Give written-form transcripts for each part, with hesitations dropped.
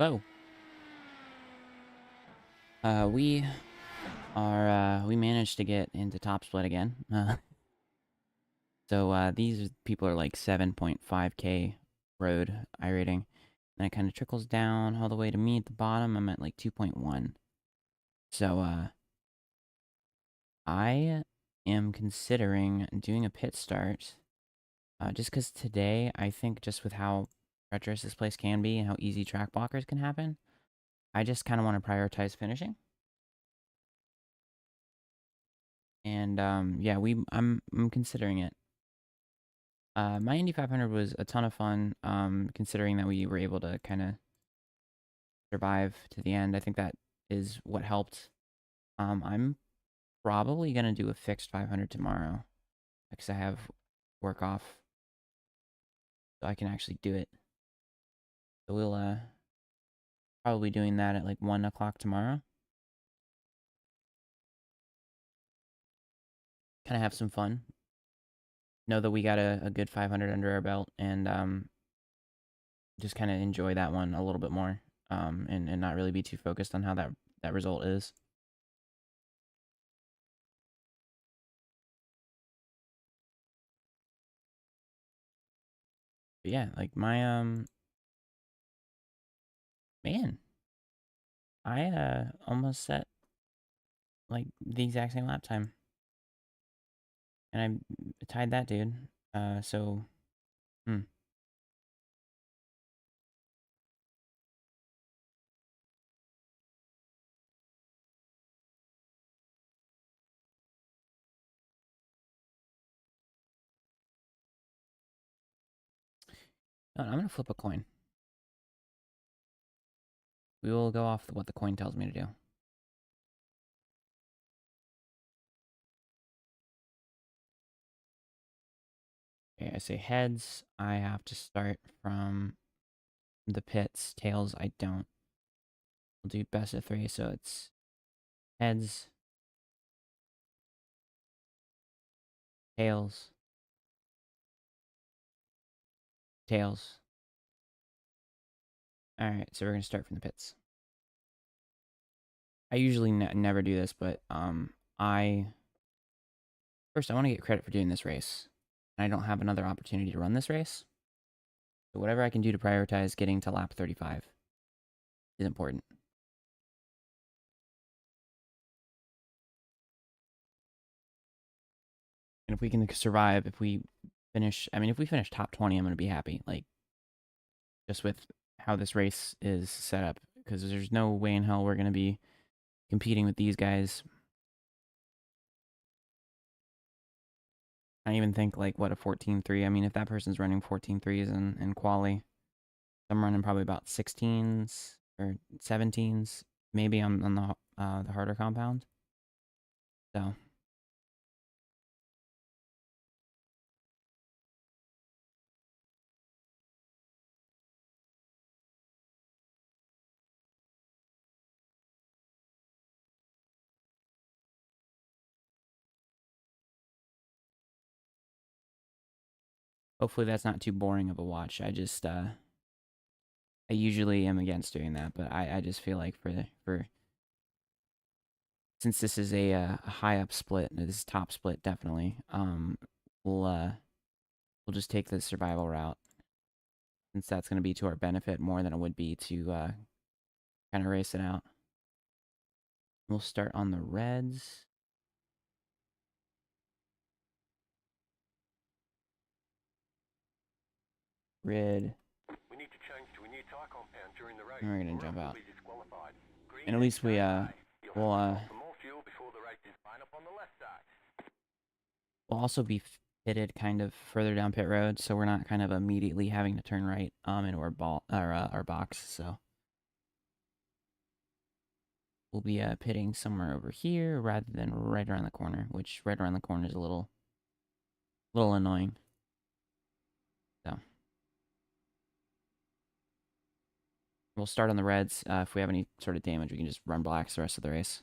So, we we managed to get into top split again. These people are like 7.5K road iRating. And it kind of trickles down all the way to me at the bottom. I'm at like 2.1. So, I am considering doing a pit start. Just because today, I think just with how treacherous this place can be and how easy track blockers can happen, I just kind of want to prioritize finishing. And yeah, I'm considering it. My Indy 500 was a ton of fun, considering that we were able to kind of survive to the end. I think that is what helped. I'm probably gonna do a fixed 500 tomorrow because I have work off, so I can actually do it. So we'll probably doing that at like 1 o'clock tomorrow. Kind of have some fun. Know that we got a good 500 under our belt, and just kind of enjoy that one a little bit more. And not really be too focused on how that result is. But yeah, like my man, I almost set like the exact same lap time, and I tied that dude. So hmm. I'm gonna flip a coin. We will go off what the coin tells me to do. Okay, I say heads. I have to start from the pits. Tails, I don't. We'll do best of three, so it's heads, tails, tails. All right, so we're gonna start from the pits. I usually never do this, but I first I want to get credit for doing this race. I don't have another opportunity to run this race, so whatever I can do to prioritize getting to lap 35 is important. And if we can survive, if we finish, I mean, if we finish top 20, I'm gonna be happy. Like just with how this race is set up, because there's no way in hell we're gonna be competing with these guys. I even think like what a 14.3. I mean, if that person's running 14.3s in quali, I'm running probably about 16s or 17s, maybe on the harder compound. So hopefully that's not too boring of a watch. I usually am against doing that, but I just feel like for since this is a high up split, this is top split definitely. We'll we'll just take the survival route, since that's going to be to our benefit more than it would be to kind of race it out. We'll start on the reds. Red. We need to change to a new tire compound during the race. And we're gonna jump out. And at least we will we'll also be pitted kind of further down pit road, so we're not kind of immediately having to turn right into our box. So we'll be pitting somewhere over here rather than right around the corner, which right around the corner is a little annoying. So we'll start on the reds. If we have any sort of damage, we can just run blacks the rest of the race.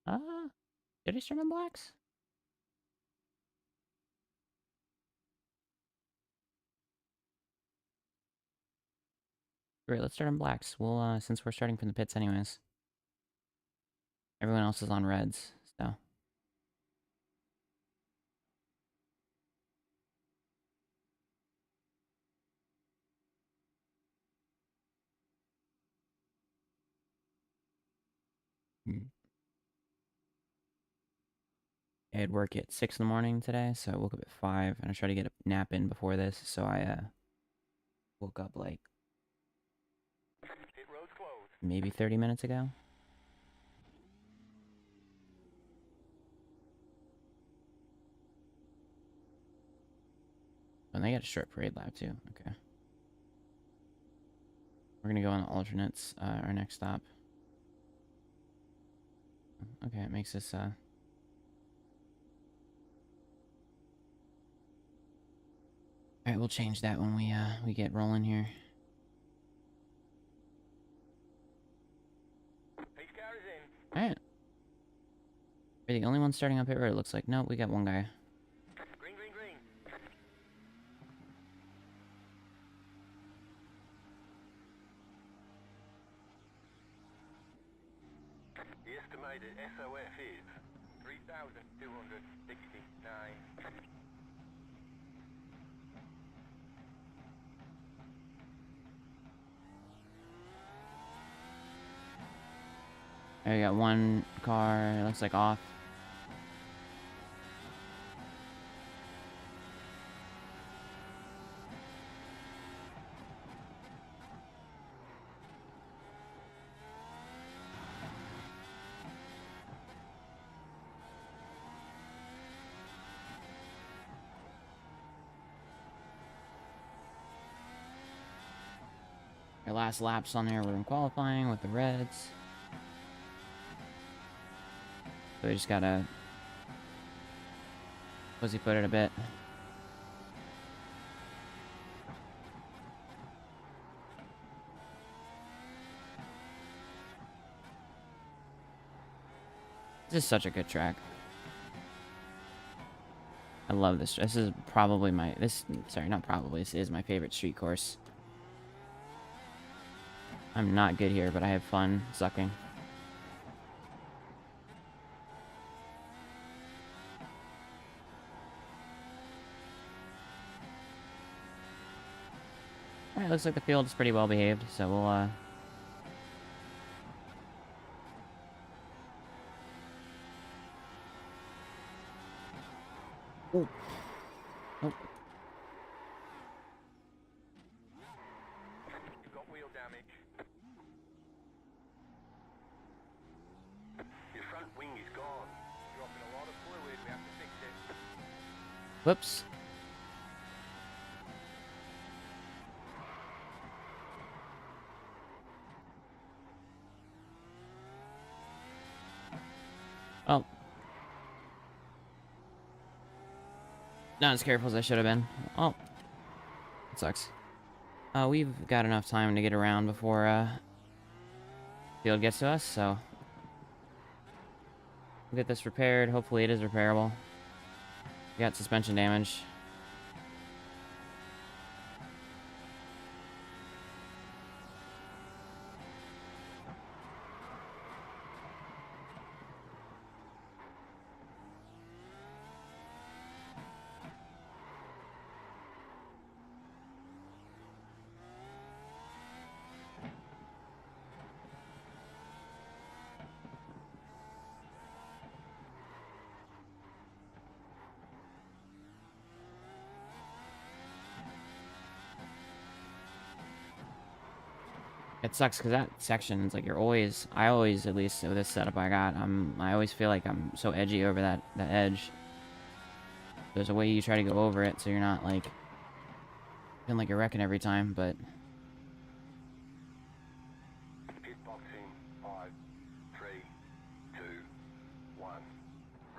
Uh, did I start on blacks? Great, let's start on blacks. We'll, since we're starting from the pits anyways. Everyone else is on reds, so. I had work at 6 in the morning today, so I woke up at 5, and I tried to get a nap in before this, so I, woke up, like, maybe 30 minutes ago. And they got a short parade lap, too. Okay. We're gonna go on the alternates, our next stop. Okay, it makes us, Alright, we'll change that when we get rolling here. Alright. We're the only one starting up here, it looks like. Nope, we got one guy. Green, green, green. The estimated SOF is 3,269. Alright, we got one car, it looks like off. Our last laps on there were in qualifying with the reds. So we just gotta pussyfoot it a bit. This is such a good track. I love this. This is probably my... Sorry, not probably. This is my favorite street course. I'm not good here, but I have fun sucking. Alright, looks like the field is pretty well behaved, so we'll, Ooh. Oh. You've got wheel damage. Your front wing is gone. Dropping a lot of fluid. We have to fix it. Whoops. Oh. Not as careful as I should have been. Oh. It sucks. We've got enough time to get around before, field gets to us, so... We'll get this repaired. Hopefully it is repairable. We got suspension damage. It sucks because that section is like I always, at least with this setup I got, I always feel like I'm so edgy over that edge. There's a way you try to go over it so you're not like feeling like you're wrecking every time, but Pit boxing. 5, 3, 2, 1.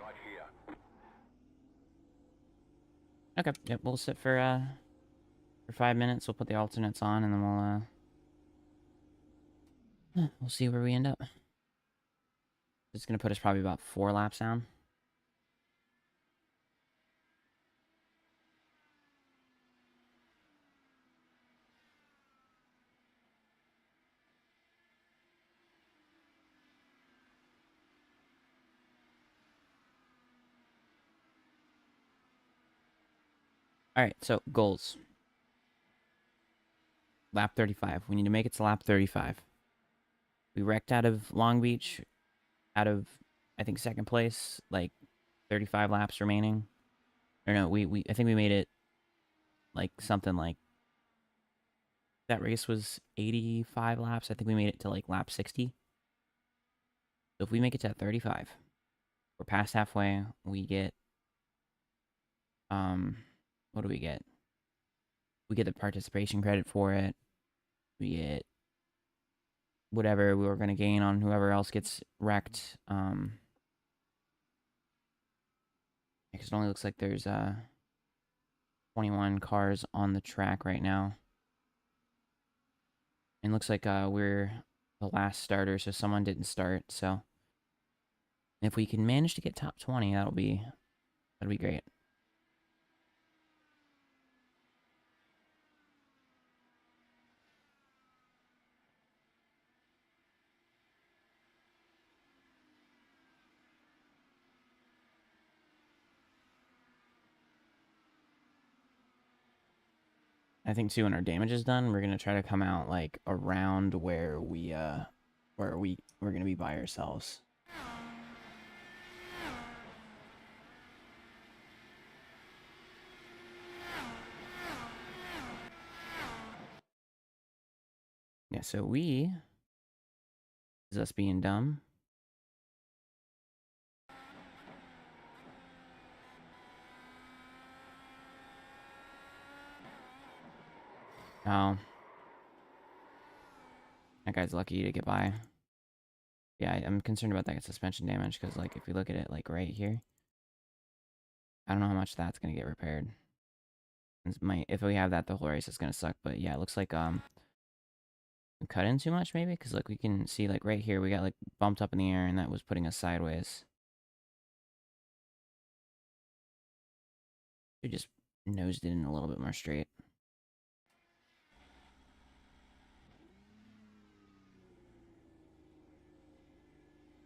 Right here. okay. Yep, we'll sit for 5 minutes. We'll put the alternates on and then we'll see where we end up. It's gonna put us probably about 4 laps down. All right, so goals. Lap 35. We need to make it to lap 35. We wrecked out of Long Beach, out of I think second place, like 35 laps remaining. Or no, we I think we made it like something like that race was 85 laps. I think we made it to like lap 60. So if we make it to 35, we're past halfway. We get what do we get? We get the participation credit for it. We get whatever we were going to gain on whoever else gets wrecked. Because it only looks like there's 21 cars on the track right now. And looks like we're the last starter, so someone didn't start. So if we can manage to get top 20, that'll be great. I think too when our damage is done, we're gonna try to come out like around where we're gonna be by ourselves. Yeah, so we is us being dumb. Oh, that guy's lucky to get by. Yeah, I'm concerned about that suspension damage because like if we look at it like right here, I don't know how much that's gonna get repaired. If we have that the whole race, it's gonna suck. But yeah, it looks like we cut in too much maybe because like we can see like right here we got like bumped up in the air and that was putting us sideways. We just nosed it in a little bit more straight.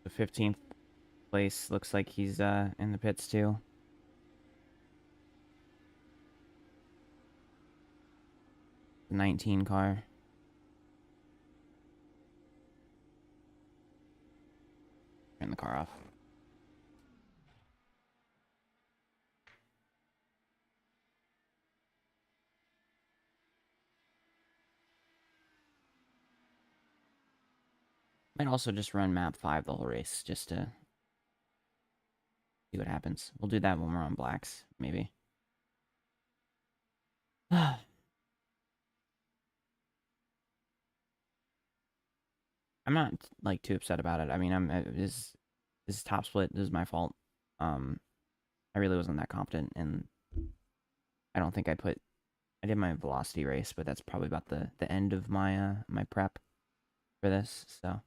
The 15th place looks like he's in the pits too. 19 car. Turn the car off. Might also just run map 5 the whole race just to see what happens. We'll do that when we're on blacks, maybe. I'm not like too upset about it. I mean, this top split. This is my fault. Um, I really wasn't that confident, and I don't think I did my velocity race, but that's probably about the end of my my prep for this. So,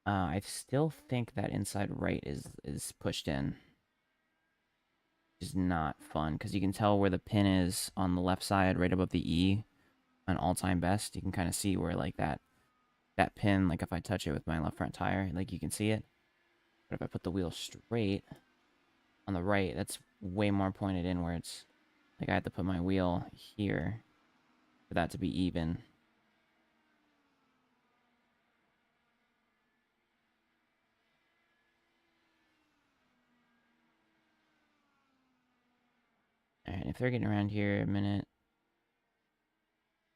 I still think that inside right is pushed in, which is not fun because you can tell where the pin is on the left side, right above the E, on all time best. You can kind of see where like that pin, like if I touch it with my left front tire, like you can see it. But if I put the wheel straight on the right, that's way more pointed inwards. Like I have to put my wheel here for that to be even. Alright, if they're getting around here a minute,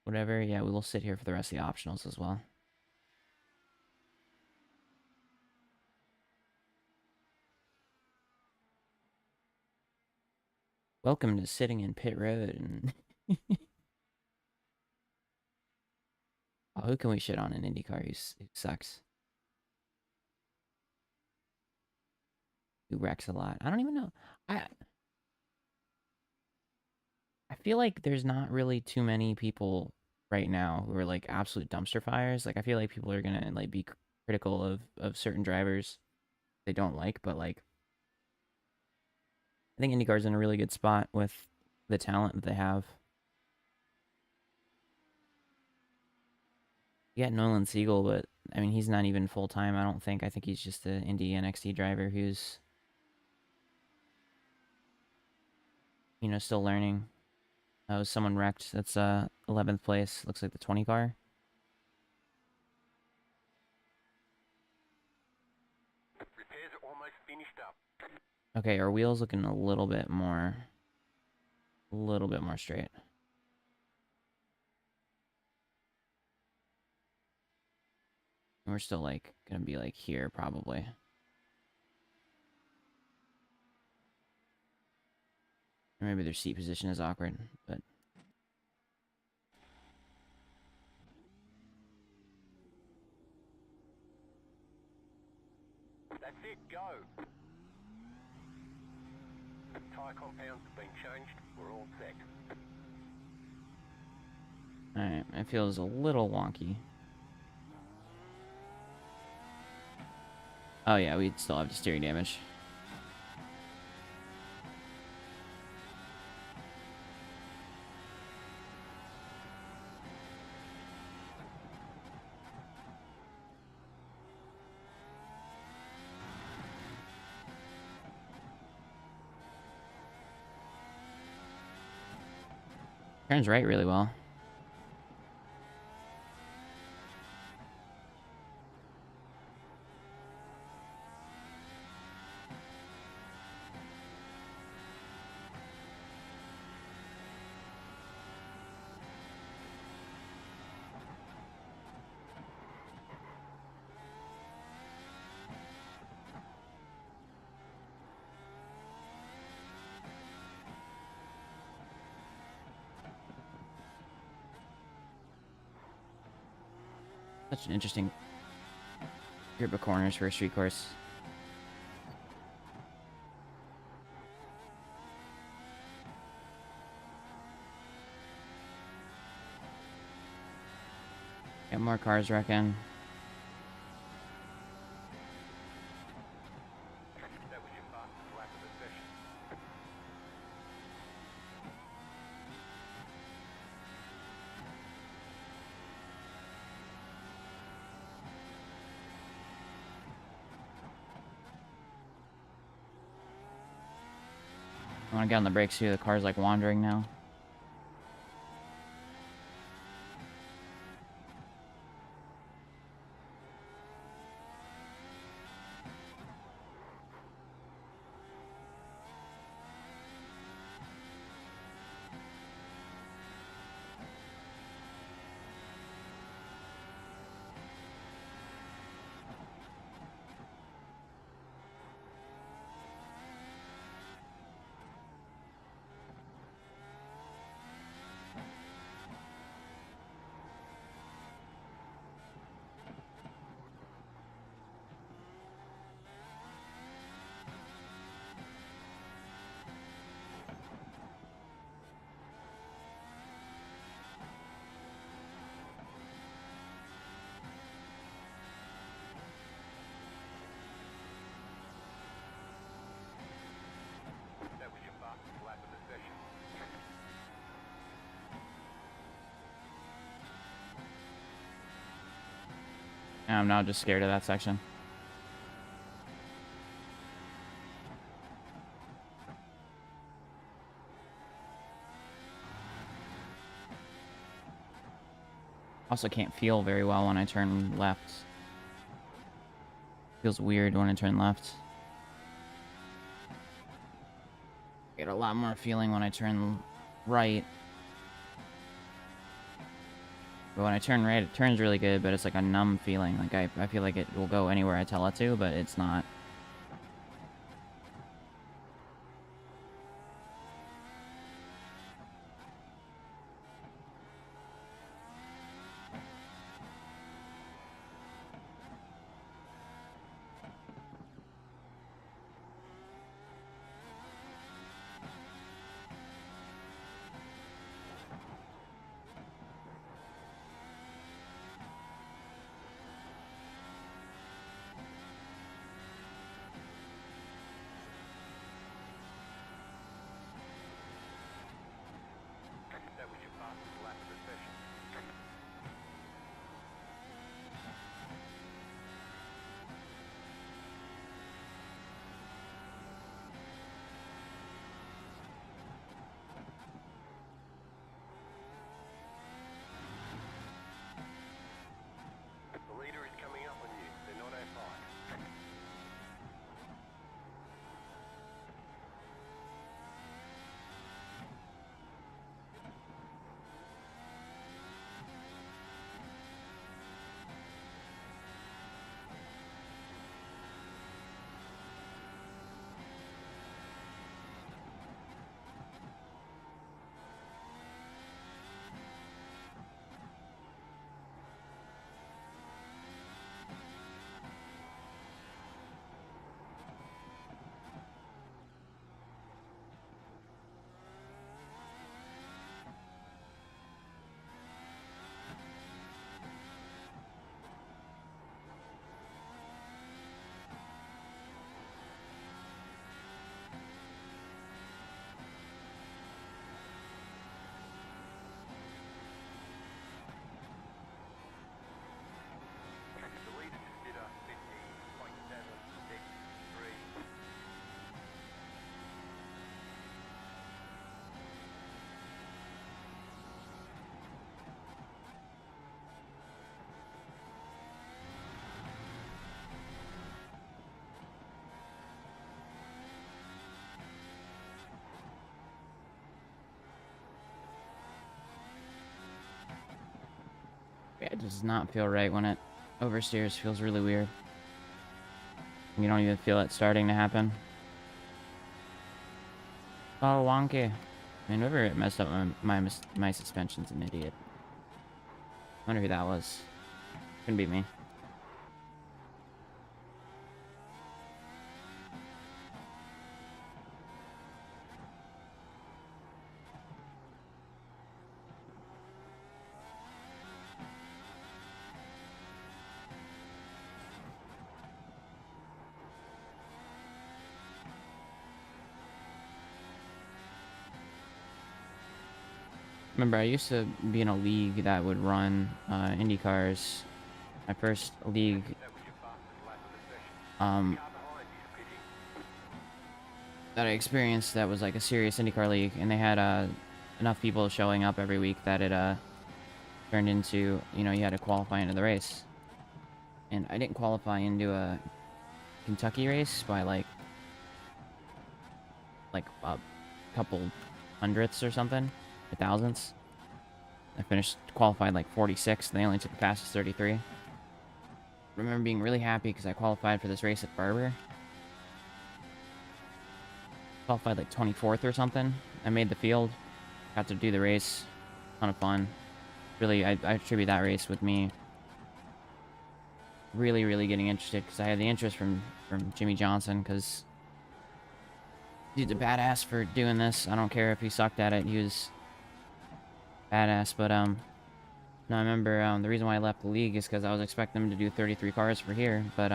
whatever, yeah, we will sit here for the rest of the optionals as well. Welcome to sitting in pit road and oh, who can we shit on in IndyCar who sucks? Who wrecks a lot? I don't even know. I I feel like there's not really too many people right now who are like absolute dumpster fires. Like I feel like people are gonna like be critical of certain drivers they don't like, but like I think IndyCar's in a really good spot with the talent that they have. Yeah, Nolan Siegel, but I mean he's not even full time. I don't think. I think he's just an Indy NXT driver who's still learning. Was someone wrecked? That's 11th place. Looks like the 20 car. Repairs are almost finished up. Okay, our wheels looking a little bit more straight. We're still like gonna be like here probably. Or maybe their seat position is awkward, but That's it, go. Tyre compounds have been changed. We're all set. alright, it feels a little wonky. Oh yeah, we still have the steering damage. Turns right really well. Such an interesting group of corners for a street course. Got more cars wrecking. That was your fastest lap of the session. When I get on the brakes too, the car's like wandering now. That was your fastest lap of the session. And I'm now just scared of that section. Also can't feel very well when I turn left. Feels weird when I turn left. Get a lot more feeling when I turn right. But when I turn right, it turns really good, but it's like a numb feeling. Like I feel like it will go anywhere I tell it to, but it's not. It does not feel right when it oversteers. Feels really weird. You don't even feel it starting to happen. Oh, wonky. I mean, whoever messed up my suspension's an idiot. I wonder who that was. Couldn't be me. Remember, I used to be in a league that would run Indycars. My first league that I experienced that was like a serious IndyCar league, and they had enough people showing up every week that it turned into, you know, you had to qualify into the race. And I didn't qualify into a Kentucky race by like a couple hundredths or something, or thousandths. I finished qualified like 46th, and they only took the fastest 33. I remember being really happy because I qualified for this race at Barber. Qualified like 24th or something. I made the field, got to do the race, ton of fun. Really, I attribute that race with me really getting interested, because I had the interest from Jimmy Johnson, because he's a badass for doing this. I don't care if he sucked at it, he was badass. But no, I remember the reason why I left the league is because I was expecting them to do 33 cars for here, but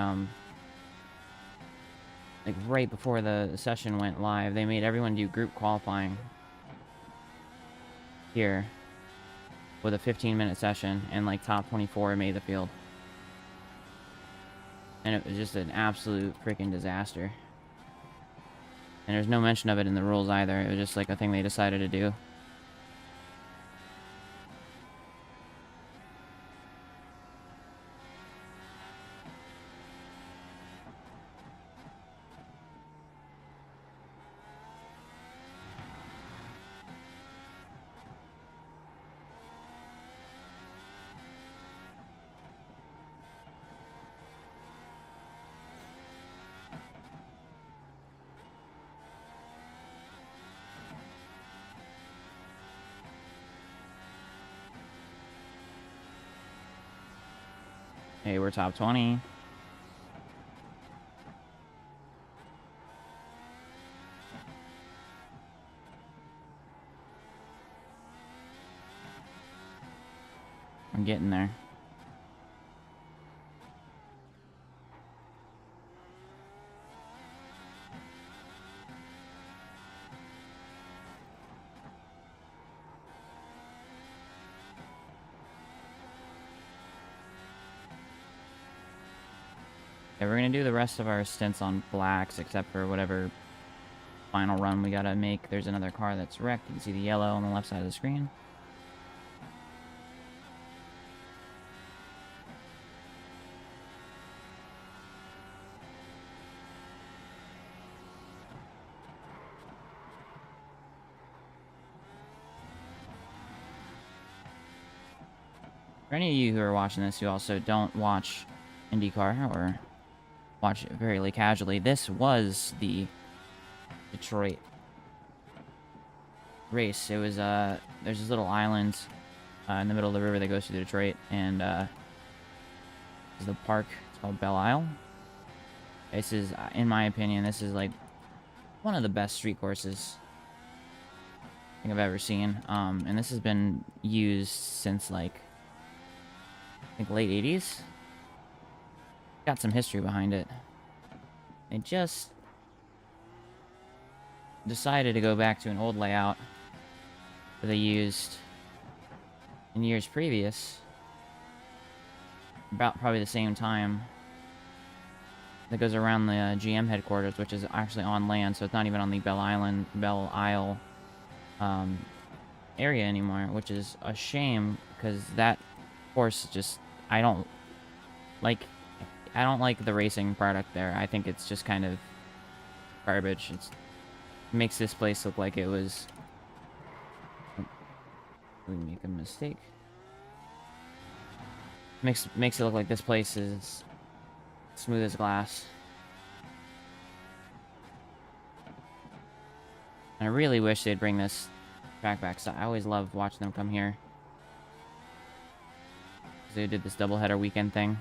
like right before the session went live, they made everyone do group qualifying here with a 15-minute session, and like top 24 made the field. And it was just an absolute freaking disaster. And there's no mention of it in the rules either. It was just like a thing they decided to do. Hey, we're top 20. I'm getting there. Yeah, we're gonna do the rest of our stints on blacks, except for whatever final run we gotta make. There's another car that's wrecked. You can see the yellow on the left side of the screen. For any of you who are watching this who also don't watch IndyCar or watch it very casually, this was the Detroit race. It was there's this little island in the middle of the river that goes through Detroit, and this is the park. It's called Belle. This is, in my opinion, this is like one of the best street courses I think I've ever seen. And this has been used since like I think late 80s. Got some history behind it. They just decided to go back to an old layout that they used in years previous, about probably the same time, that goes around the GM headquarters, which is actually on land, so it's not even on the Belle Isle area anymore, which is a shame, because that course just, I don't like the racing product there. I think it's just kind of garbage. It makes this place look like it was... We make a mistake. Makes it look like this place is smooth as glass. And I really wish they'd bring this track back. So I always love watching them come here. They did this doubleheader weekend thing.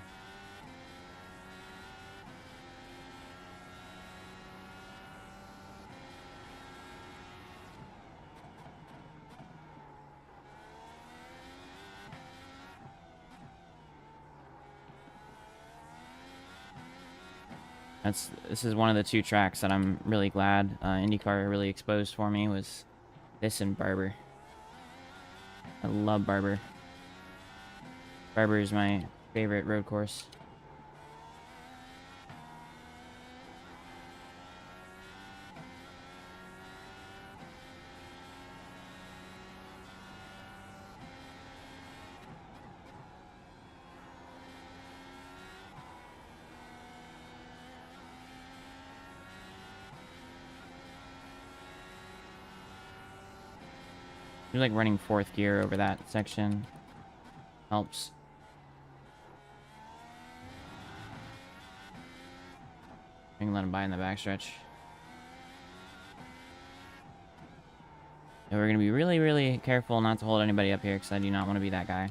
This is one of the two tracks that I'm really glad IndyCar really exposed for me was this and Barber. I love Barber. Barber is my favorite road course. You're like running fourth gear over that section. Helps. You can let him by in the backstretch. And we're going to be really, really careful not to hold anybody up here because I do not want to be that guy.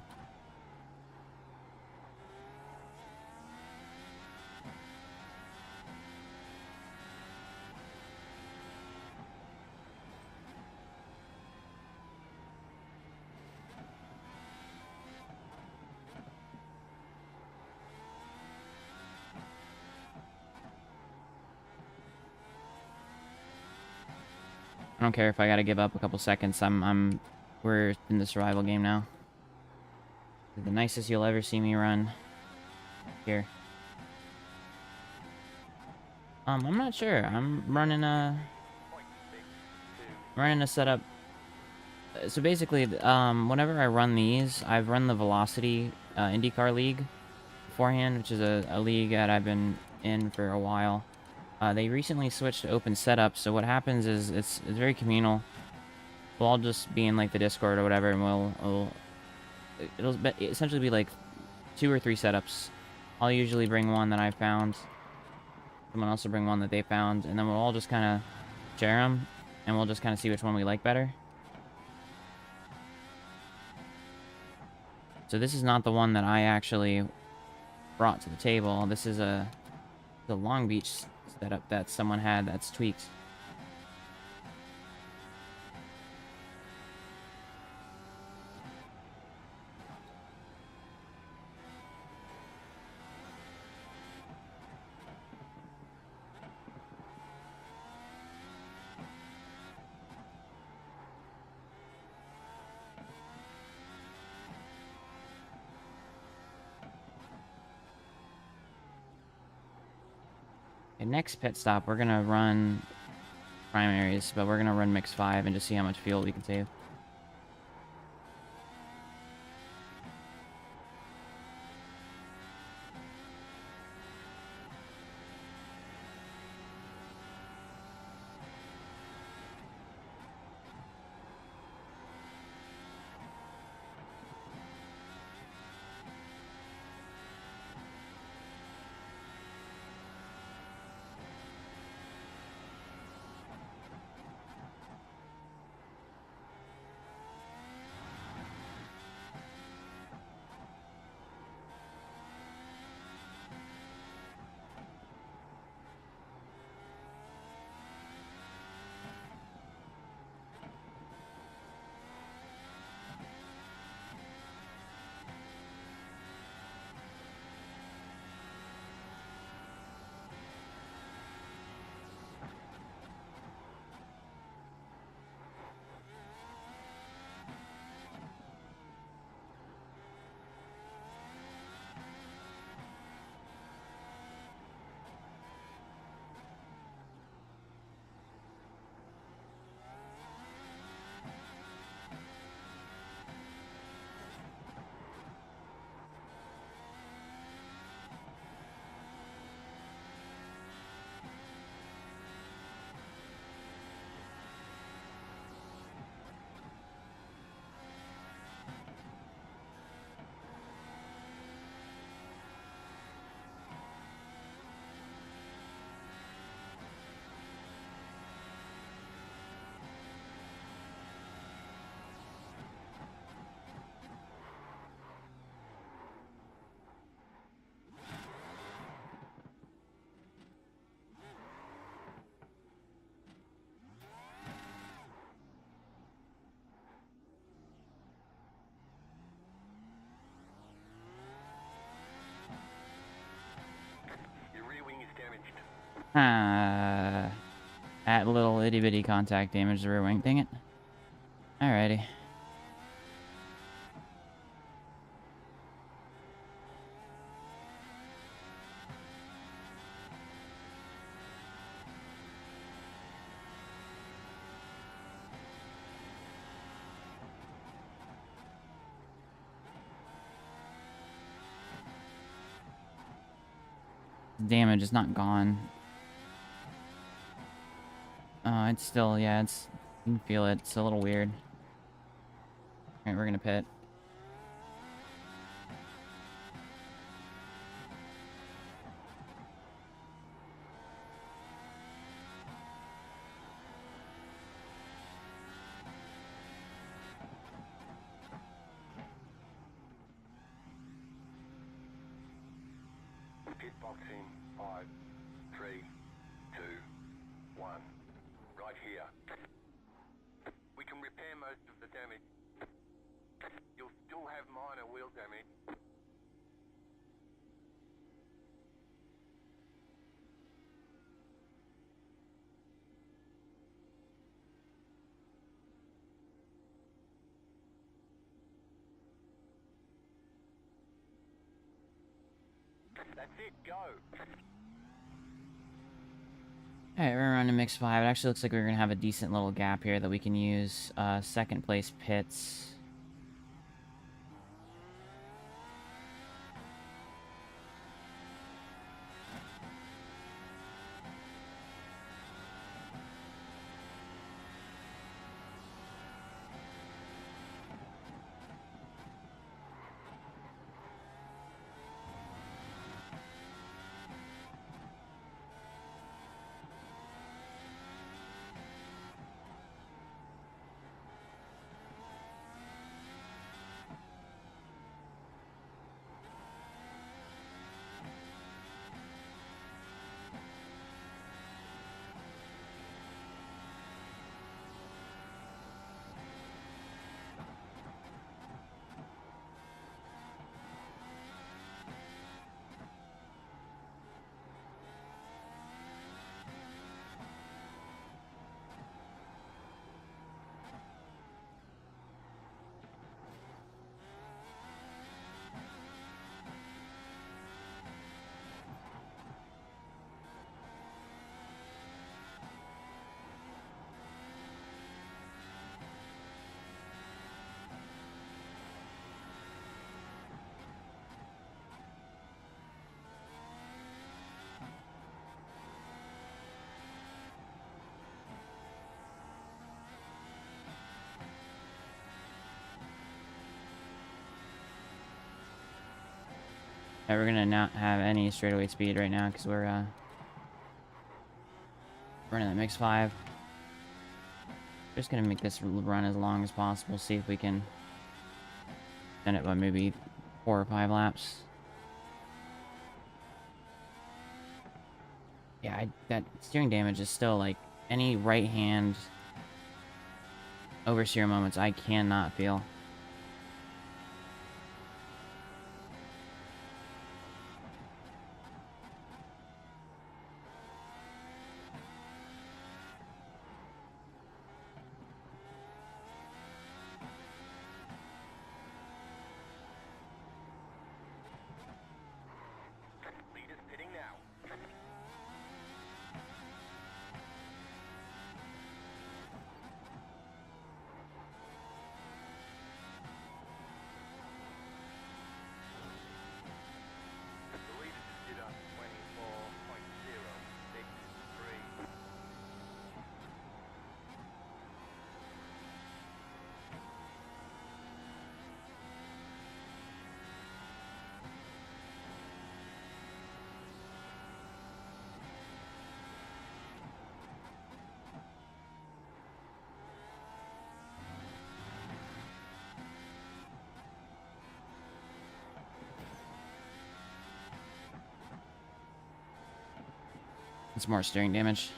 I don't care if I gotta give up a couple seconds. We're in the survival game now. The nicest you'll ever see me run here. I'm not sure. I'm running a setup. So basically, whenever I run these, I've run the Velocity IndyCar League beforehand, which is a league that I've been in for a while. They recently switched to open setup, so what happens is it's very communal. We'll all just be in like the Discord or whatever, and it'll essentially be like 2 or 3 setups. I'll usually bring one that I found. Someone else will bring one that they found, and then we'll all just kind of share them, and we'll just kind of see which one we like better. So this is not the one that I actually brought to the table. This is the Long Beach setup that someone had that's tweaked. Okay, next pit stop, we're gonna run primaries, but we're gonna run mix 5 and just see how much fuel we can save. At little itty bitty contact damage to the rear wing. Dang it. Alrighty. Damage is not gone. Oh, it's still, yeah, it's, you can feel it. It's a little weird. Alright, we're gonna pit. Pit box in 5, 3, 2, 1. Right here. We can repair most of the damage. You'll still have minor wheel damage. That's it, go. Alright, we're running mix 5. It actually looks like we're gonna have a decent little gap here that we can use. Second place pits. We're gonna not have any straightaway speed right now because we're running that mix 5. Just gonna make this run as long as possible. See if we can end it by maybe 4 or 5 laps. Yeah, that steering damage is still like any right hand oversteer moments I cannot feel. Leaders pitting now. The leaders just did a 24.063. It's more steering damage.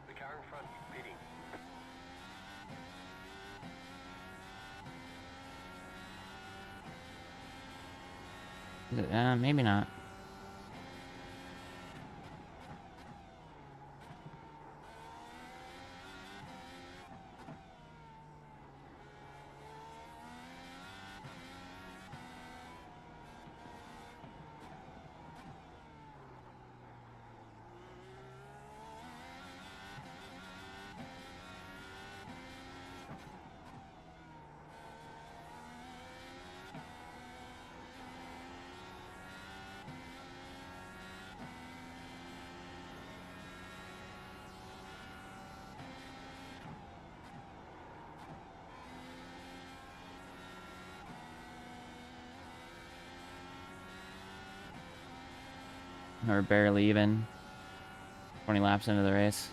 The car in front is pitting. Is it? Maybe not. or barely even. 20 laps into the race.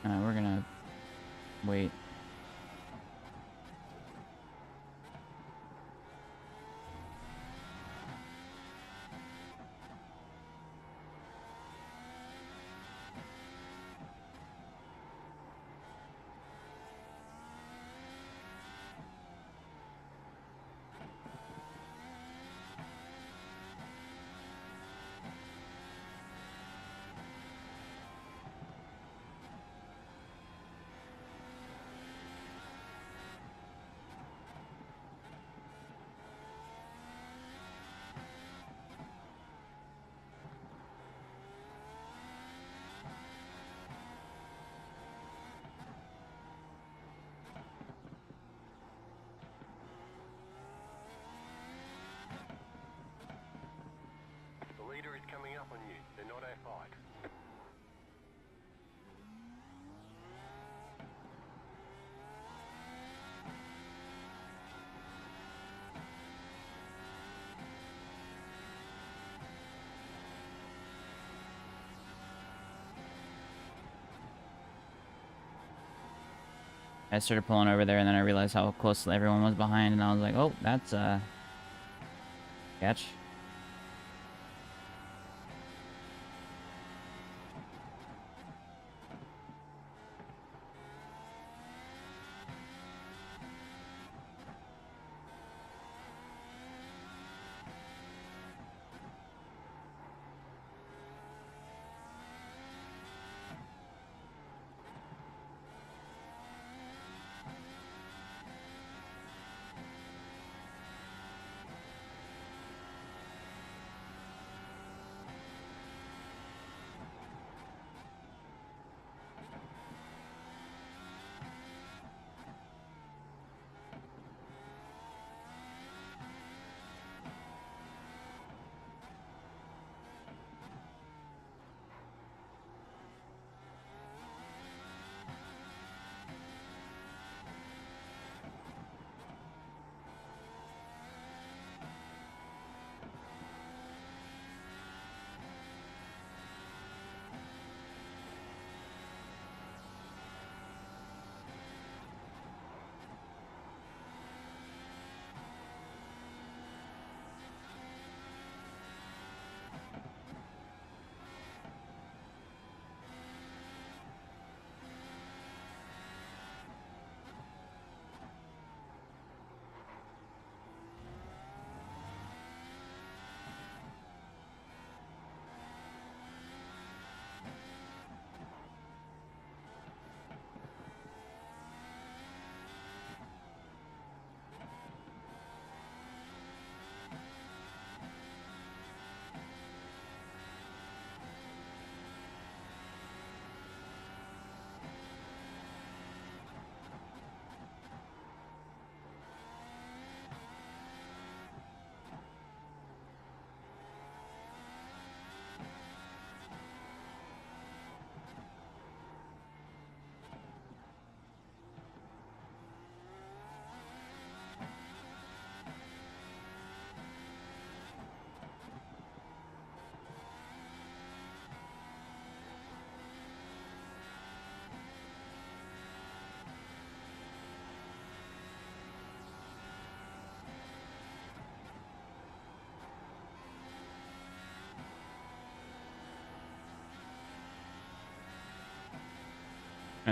We're gonna wait. The leader is coming up on you. They're not our fight. I started pulling over there, and then I realized how close everyone was behind, and I was like, oh, that's catch.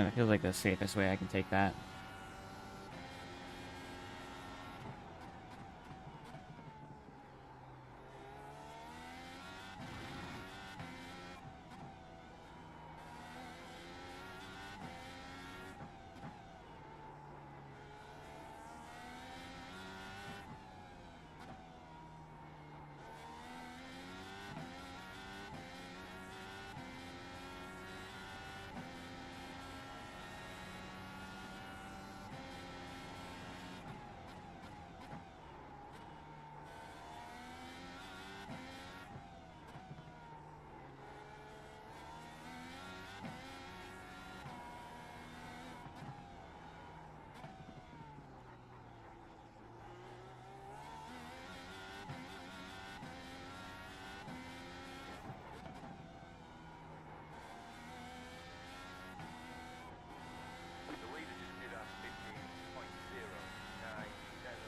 That feels like the safest way I can take that. The reader just did us 15.097. Got a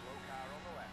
slow car on the left.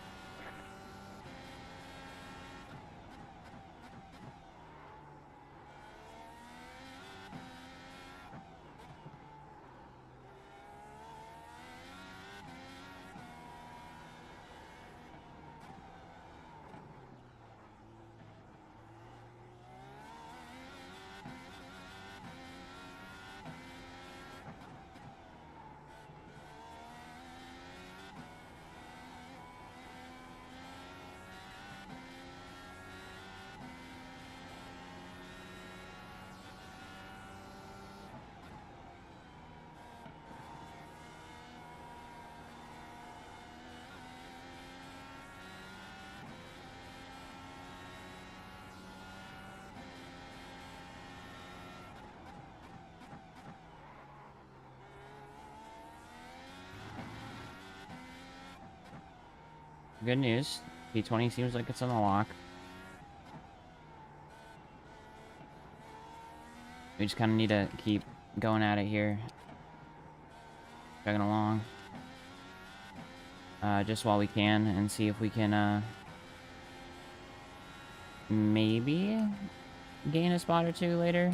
Good news. P20 seems like it's on the lock. We just kind of need to keep going at it here. Chugging along. Just while we can, and see if we can, maybe gain a spot or two later.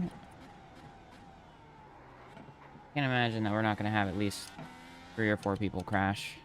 Can't imagine that we're not going to have at least 3 or 4 people crash.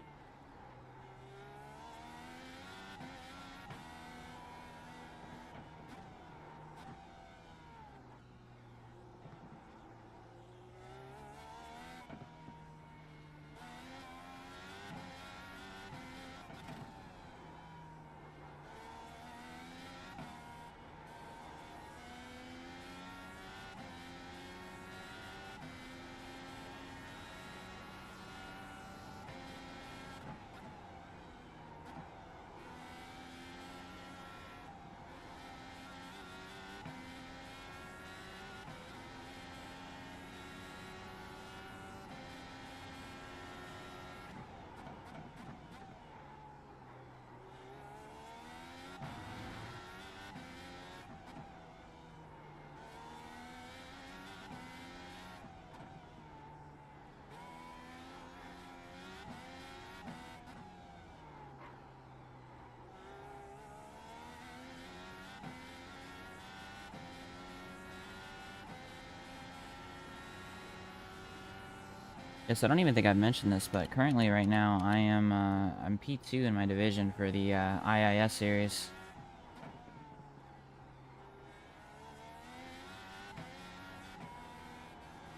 Yes, I don't even think I've mentioned this, but currently right now I am I'm P2 in my division for the IIS series.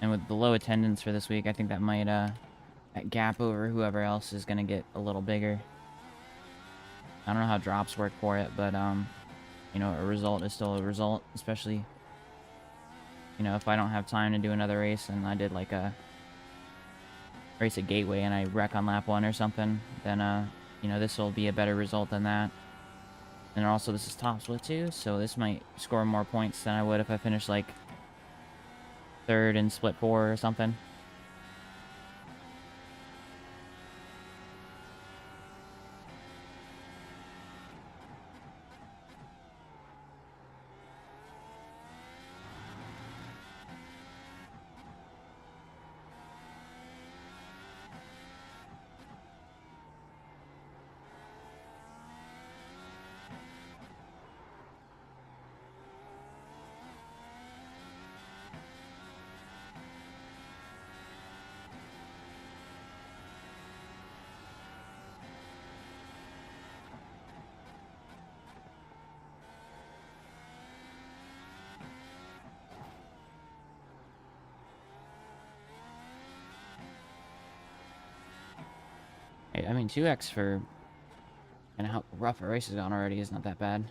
And with the low attendance for this week, I think that might that gap over whoever else is gonna get a little bigger. I don't know how drops work for it, but you know, a result is still a result, especially, you know, if I don't have time to do another race and I did like a race at Gateway and I wreck on lap 1 or something, then, you know, this will be a better result than that. And also, this is top split too, so this might score more points than I would if I finished, like, 3rd in split 4 or something. I mean, 2x for kind of how rough a race has gone already is not that bad.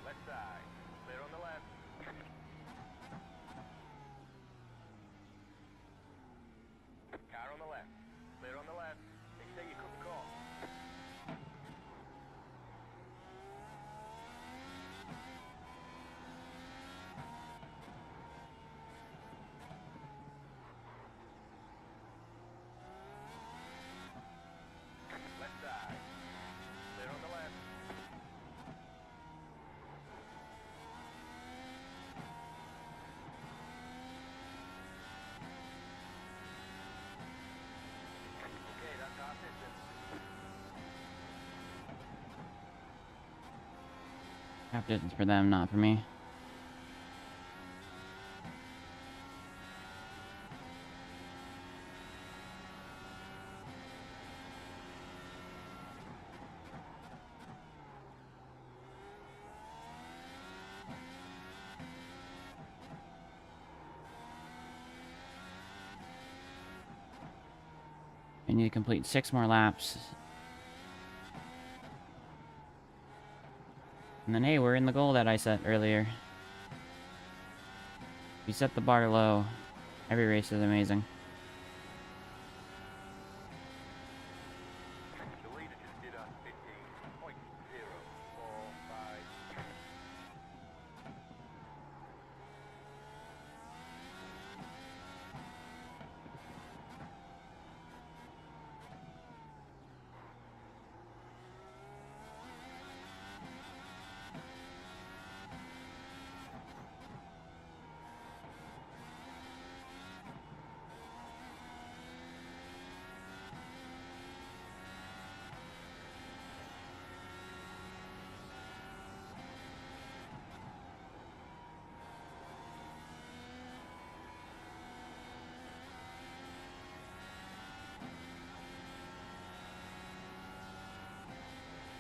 Left side. Clear on the left. Car on the left. Clear on the left. They say you cut the course. Left side. Clear on the left. Okay, that's our distance. Half distance for them, not for me. I need to complete 6 more laps. And then, hey, we're in the goal that I set earlier. We set the bar low. Every race is amazing. The leader just did a 15.045.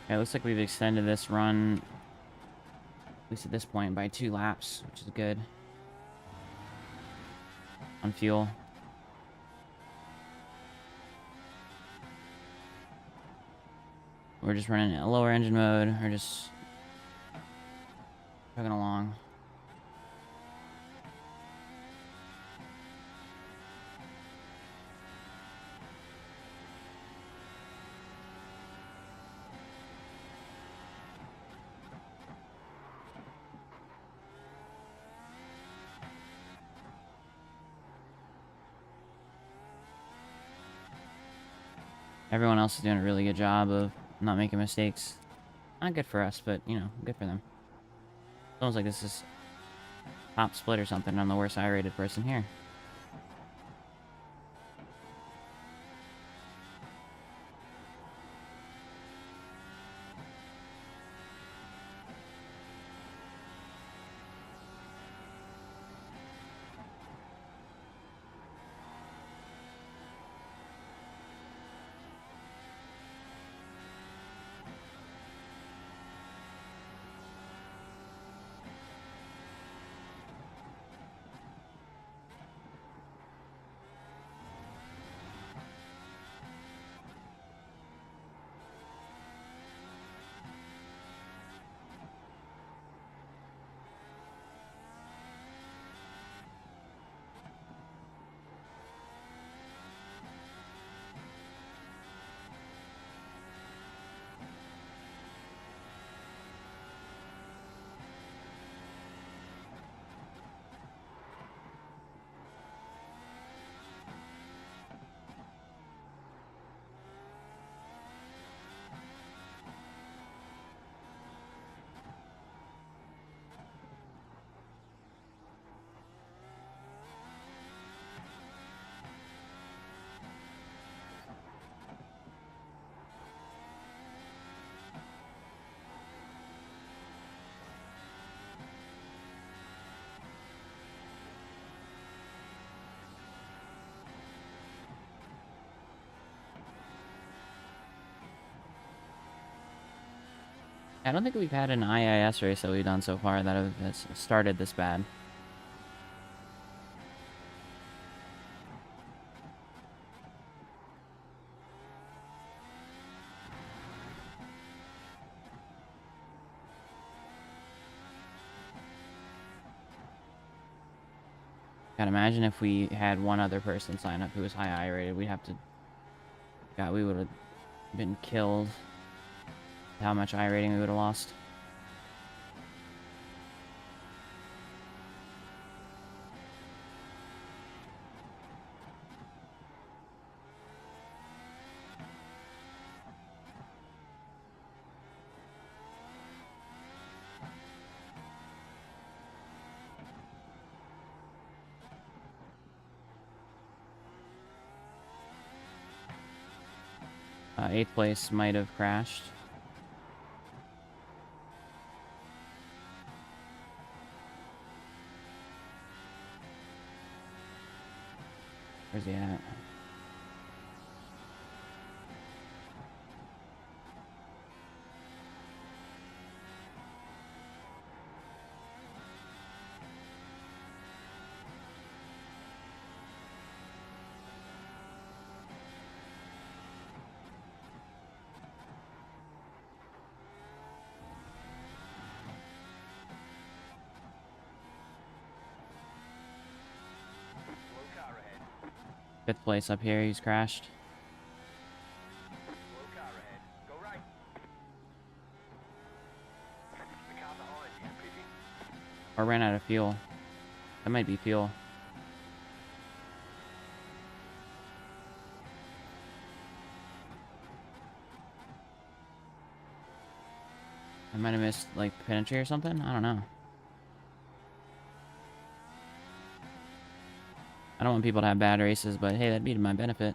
Yeah, it looks like we've extended this run, at least at this point, by 2 laps, which is good. On fuel. We're just running a lower engine mode. We're just chugging along. Everyone else is doing a really good job of not making mistakes. Not good for us, but, you know, good for them. It's almost like this is top split or something. I'm the worst I-rated person here. I don't think we've had an IIS race that we've done so far that has started this bad. God, imagine if we had one other person sign up who was high I-rated. We'd have to... God, we would have been killed. How much I-rating we would have lost. 8th place might have crashed. Where's he at? Slow car ahead. 5th place up here, he's crashed. Slow car ahead. Go right. The car behind you, pitting. Or ran out of fuel. That might be fuel. I might have missed, like, pin entry or something? I don't know. I don't want people to have bad races, but hey, that'd be to my benefit.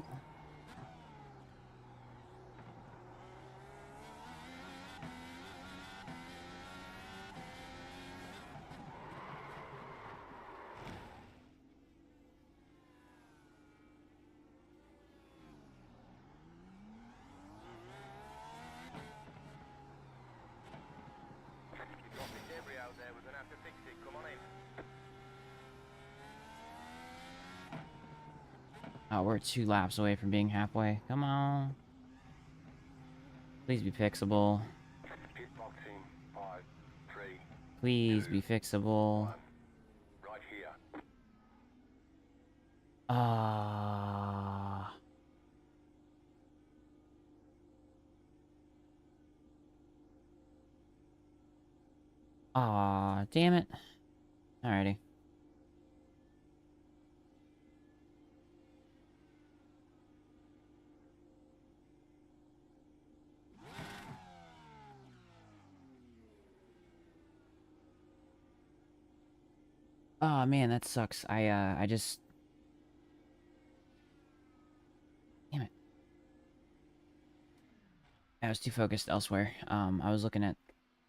You've got the debris out there. We're gonna have to fix it. Come on in. Oh, we're 2 laps away from being halfway. Come on. Please be fixable. Pit box in. 5, 3, Please 2, be fixable. 1. Right here. Ah. Ah, damn it. Alrighty. Oh man, that sucks. I just damn it. I was too focused elsewhere. I was looking at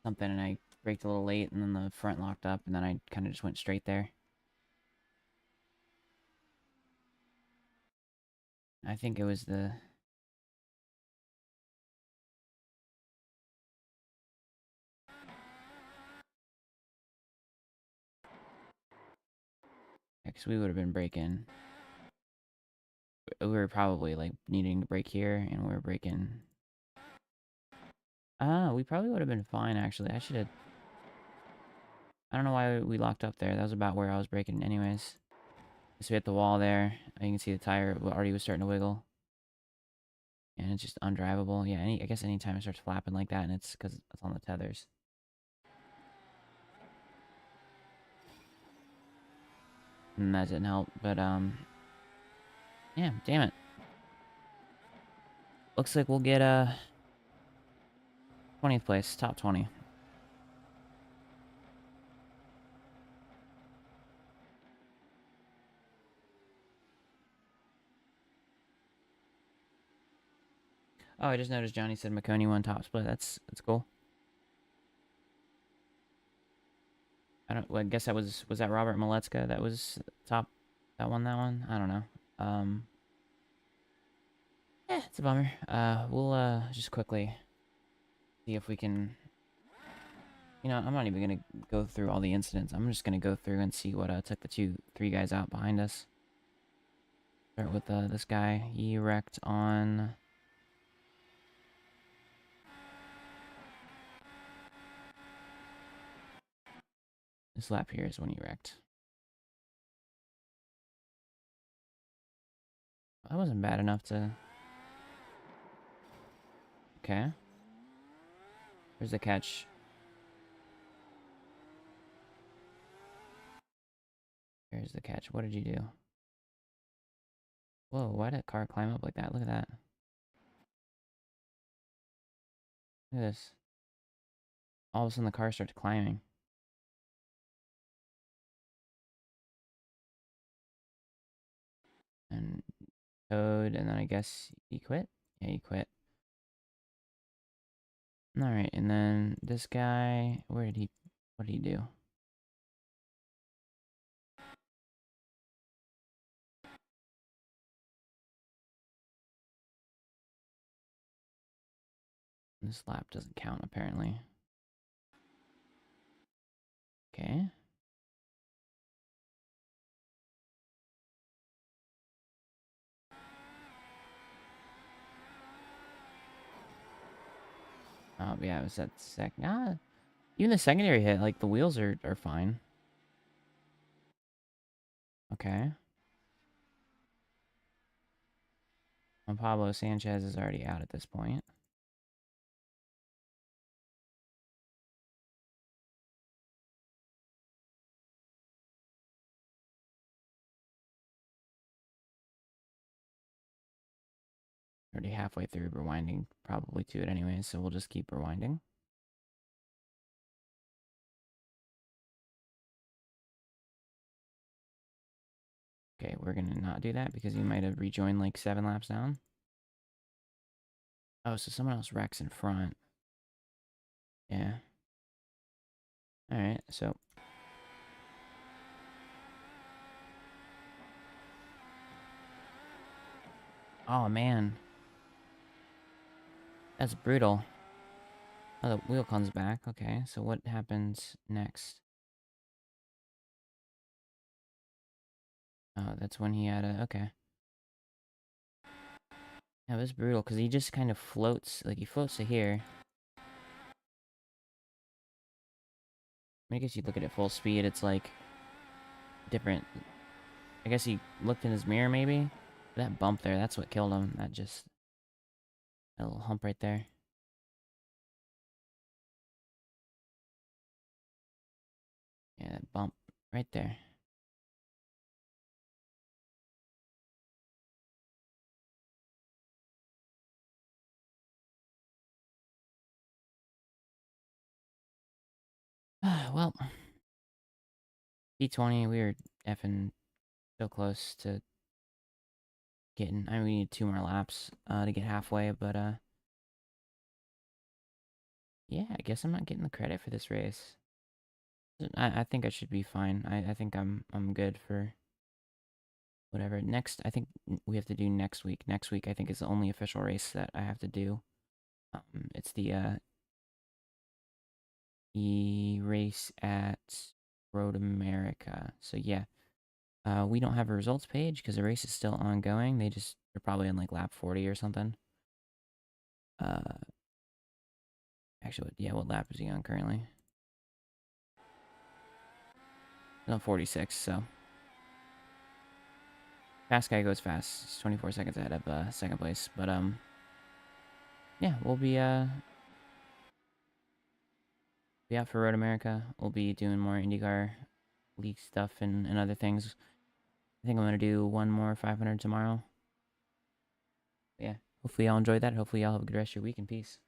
something and I braked a little late, and then the front locked up, and then I kind of just went straight there. I think it was the because we would have been braking. We were probably like needing to brake here, and we were braking. Ah, we probably would have been fine actually. I should have. I don't know why we locked up there. That was about where I was braking anyways. So we hit the wall there. You can see the tire already was starting to wiggle. And it's just undrivable. Yeah, I guess anytime it starts flapping like that, and it's because it's on the tethers. And that didn't help, but, yeah, damn it. Looks like we'll get, 20th place, top 20. Oh, I just noticed Johnny said McConey won top split. That's cool. Well, I guess was that Robert Maletska that was top, that won that one? I don't know. Um, yeah, it's a bummer. We'll, just quickly see if we can, I'm not even gonna go through all the incidents. I'm just gonna go through and see what, took the three guys out behind us. Start with, this guy. He wrecked on... This lap here is when he wrecked. That wasn't bad enough to... Okay. Where's the catch? Here's the catch. What did you do? Whoa, why did that car climb up like that? Look at that. Look at this. All of a sudden the car starts climbing. And towed, and then I guess he quit? Yeah, he quit. Alright, and then this guy... What did he do? This lap doesn't count, apparently. Okay. Oh, yeah, it was that second... even the secondary hit, like, the wheels are fine. Okay. And Pablo Sanchez is already out at this point. Already halfway through rewinding, probably to it anyways, so we'll just keep rewinding. Okay, we're gonna not do that because you might have rejoined like 7 laps down. Oh, so someone else wrecks in front. Yeah. Alright, so... Oh, man. That's brutal. Oh, the wheel comes back. Okay, so what happens next? Oh, that's when he had a... Okay. Yeah, it was brutal because he just kind of floats. Like, he floats to here. I guess you look at it full speed, it's like... different. I guess he looked in his mirror, maybe? That bump there, that's what killed him. That just... That little hump right there. Yeah, that bump right there. Well, P20, we were effing so close to getting. I mean, we need 2 more laps to get halfway, but yeah, I guess I'm not getting the credit for this race. I think I should be fine. I think I'm good for whatever. Next, I think we have to do next week. Next week, I think, is the only official race that I have to do. It's the race at Road America. So yeah, we don't have a results page because the race is still ongoing. They're probably on like lap 40 or something. Uh, actually, yeah, what lap is he on currently? He's on 46. So fast guy goes fast. He's 24 seconds ahead of second place. But yeah, we'll be out for Road America. We'll be doing more IndyCar league stuff and other things. I think I'm gonna do one more 500 tomorrow. But yeah, hopefully y'all enjoyed that. Hopefully y'all have a good rest of your week in peace.